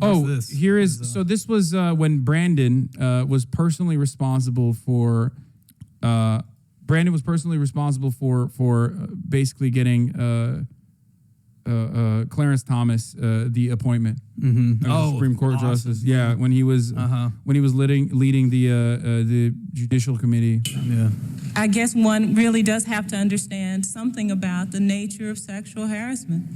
Oh, here is so this was when Brandon was personally responsible for basically getting Clarence Thomas the appointment as Supreme Court Justice. Yeah, when he was leading the Judicial Committee. Yeah. I guess one really does have to understand something about the nature of sexual harassment.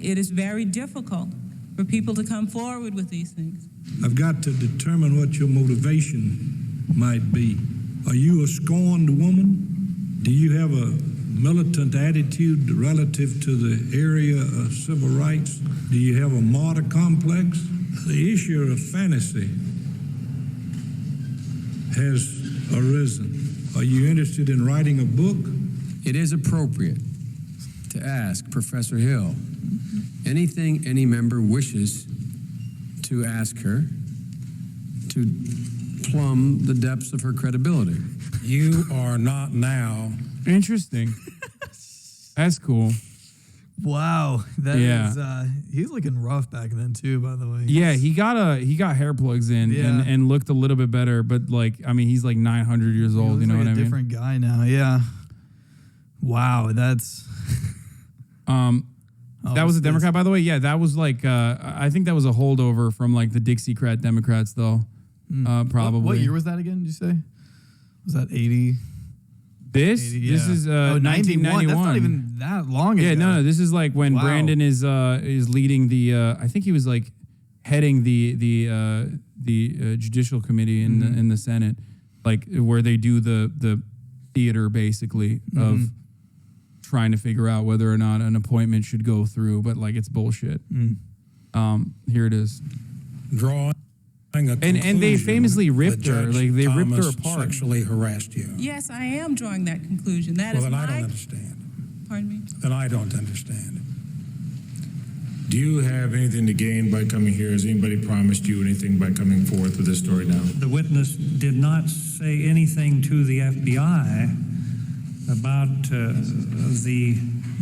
It is very difficult for people to come forward with these things. I've got to determine what your motivation might be. Are you a scorned woman? Do you have a militant attitude relative to the area of civil rights? Do you have a martyr complex? The issue of fantasy has arisen. Are you interested in writing a book? It is appropriate to ask Professor Hill anything any member wishes to ask her to plumb the depths of her credibility. You are not now. Interesting. That's cool. Wow, that is. He's looking rough back then too. By the way. Yeah, he got hair plugs in and looked a little bit better. But like, I mean, he's like 900 years old. You know what I mean? Different guy now. Yeah. Wow, that's. That was a Democrat, by the way. Yeah, that was like I think that was a holdover from like the Dixiecrat Democrats, though. Probably. What year was that again? Did you say? Was that 80? This 80, yeah. This is 1991. That's not even that long ago. Yeah, no. This is like when Brandon is leading the. I think he was like heading the Judicial Committee in the Senate, like where they do the theater basically of trying to figure out whether or not an appointment should go through, but like it's bullshit. Here it is. Drawing and they famously ripped her, like they ripped her apart. Sexually harassed you. Yes, I am drawing that conclusion. That is then my. I don't understand. Pardon me? Then I don't understand. Do you have anything to gain by coming here? Has anybody promised you anything by coming forth with this story now? The witness did not say anything to the FBI about the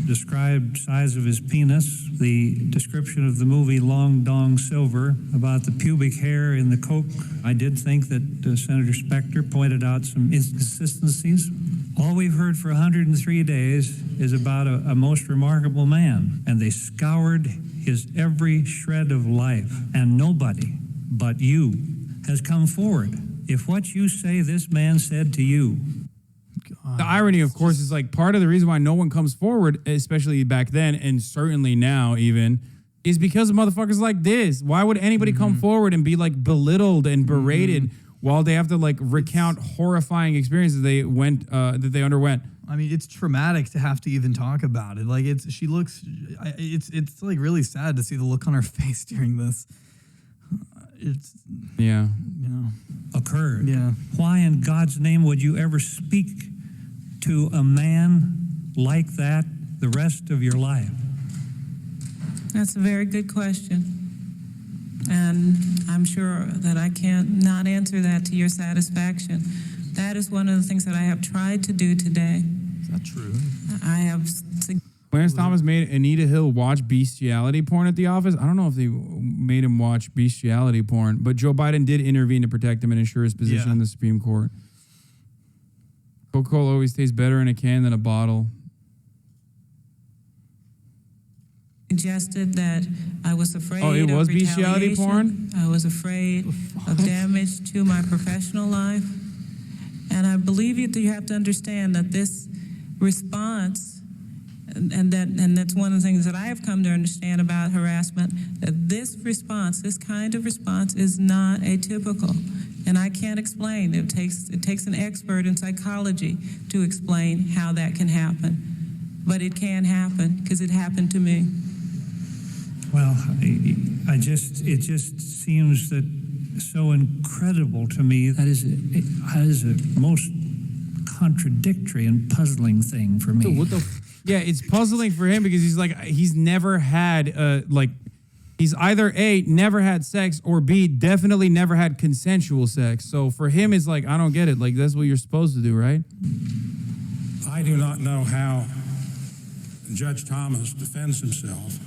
described size of his penis, the description of the movie Long Dong Silver, about the pubic hair in the Coke. I did think that Senator Specter pointed out some inconsistencies. All we've heard for 103 days is about a most remarkable man, and they scoured his every shred of life, and nobody but you has come forward. If what you say this man said to you. The irony, of course, is like part of the reason why no one comes forward, especially back then and certainly now even, is because of motherfuckers like this. Why would anybody come forward and be like belittled and berated while they have to like recount horrifying experiences they underwent? I mean, it's traumatic to have to even talk about it. Like it's like really sad to see the look on her face during this. Occurred. Yeah. Why in God's name would you ever speak to a man like that the rest of your life? That's a very good question. And I'm sure that I can't not answer that to your satisfaction. That is one of the things that I have tried to do today. Is that true? I have... Clarence Thomas made Anita Hill watch bestiality porn at the office. I don't know if they made him watch bestiality porn, but Joe Biden did intervene to protect him and ensure his position in the Supreme Court. Coca-Cola always tastes better in a can than a bottle. Suggested that I was afraid of retaliation. Oh, it was bestiality porn? I was afraid of damage to my professional life. And I believe that you have to understand that this response, and that's one of the things that I have come to understand about harassment, that this kind of response is not atypical. And I can't explain. It takes an expert in psychology to explain how that can happen. But it can happen because it happened to me. Well, it just seems that so incredible to me. That is a most contradictory and puzzling thing for me. So what the? Yeah, it's puzzling for him because he's never had he's either A, never had sex, or B, definitely never had consensual sex. So for him, it's like, I don't get it. Like, that's what you're supposed to do, right? I do not know how Judge Thomas defends himself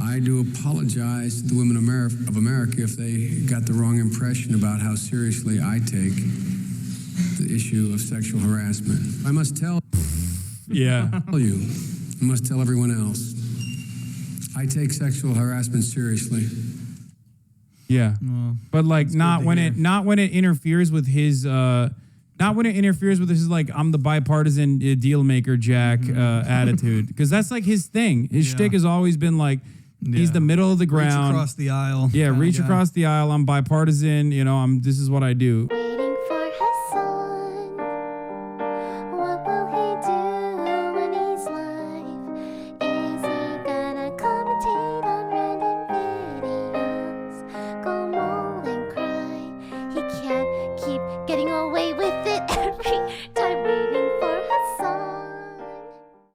I do apologize to the women of America if they got the wrong impression about how seriously I take the issue of sexual harassment. I must tell Yeah. you, I must tell everyone else, I take sexual harassment seriously. Yeah. Well, But like not when hear. it interferes with his not when it interferes with his like I'm the bipartisan deal maker Jack attitude, because that's like his thing. His shtick has always been like he's the middle of the ground. Reach across the aisle. Yeah, kinda reach guy. across the aisle. I'm bipartisan. You know, this is what I do.